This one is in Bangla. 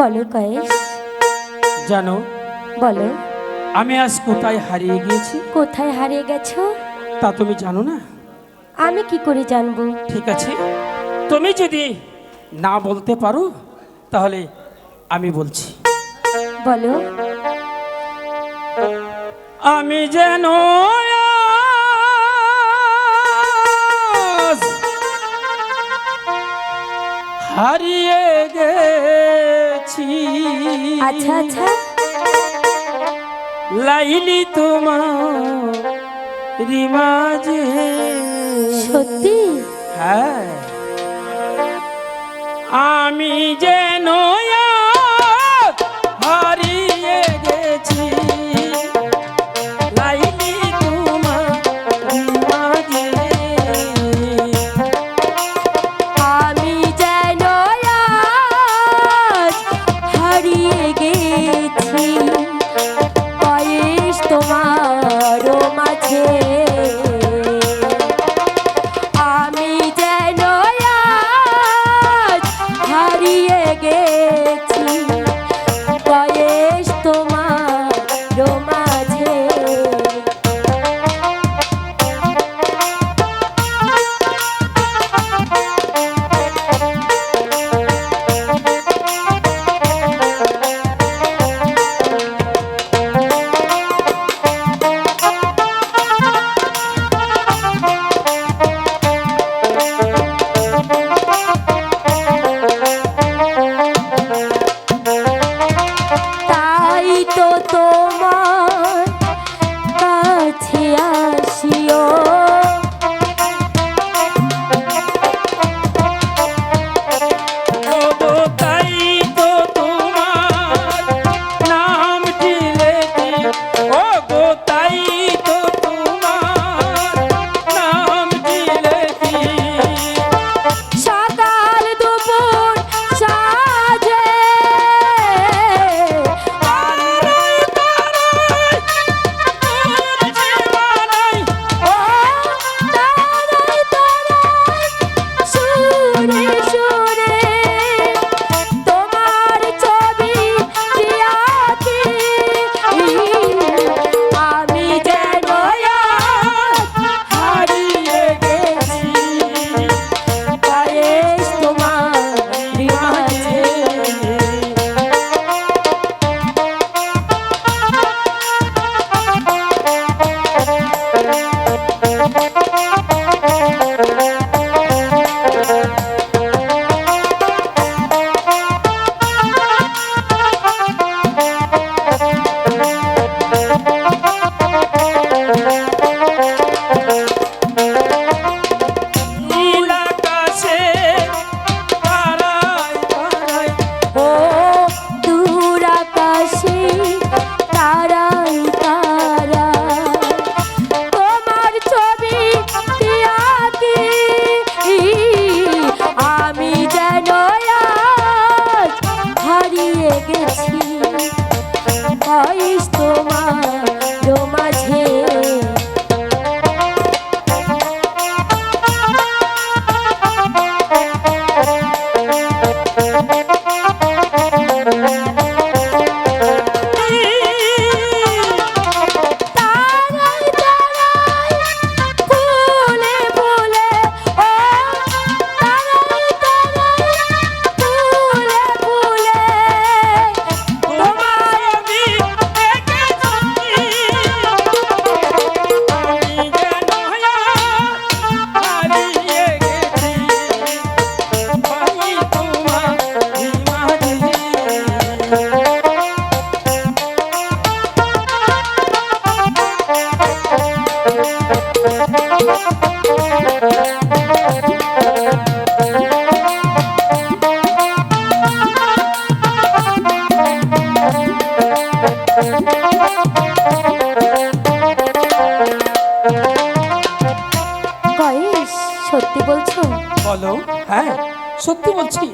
বলো কয়েস। জানো বলো। আমি আজ কোথায় হারিয়ে গিয়েছি? কোথায় হারিয়ে গেছো? তা তুমি জানো না? আমি কি করে জানবো? ঠিক আছে, তুমি যদি না বলতে পারো তাহলে আমি বলছি। বলো। আমি যেন আজ হারিয়ে গেছি। আচ্ছা আচ্ছা। লাইলি তোমার রিমাজে। সত্যি? হ্যাঁ, আমি যেন আজ হারিয়ে গেছি। লাইলি তোমার রিমাজে। আমি যেন আজ হারিয়ে গেছি কয়েস তোমার মাঝে। আমি যেন আজ হারিয়ে গেছি কয়েস তোমার মাঝে। তাই তো তোমার কাছে আসিও ওগো তাই তো তোমার নাম ঢিলেছি। ওগো তাই তো তোমার নাম ঢিলেছি। সকাল দুপুর সাজে তারাই তারাই তোর জীবনাই। ও তারাই তারাই সুরে সুরে তোমার ছবি দিয়াছি। আমি যেন আজ হারিয়ে গেছি কয়েস তোমার মাঝে। নীল আকাশে তারাই তারাই। ও দূর আকাশে তারাই তারাই তোমার ছবি দিয়াছি। আমি যেন আজ হারিয়ে গেছি কয়েস তোমার মাঝে। তারাই তারাই ফুলে ফুলে ও তারাই তারাই ফুলে ফুলে তোমার আমি দেখেছি। আমি যেন হারিয়ে গেছি। পাই তোমার মাঝে। কয়েস সত্যি বলছো? বলো। হ্যাঁ, সত্যি বলছি।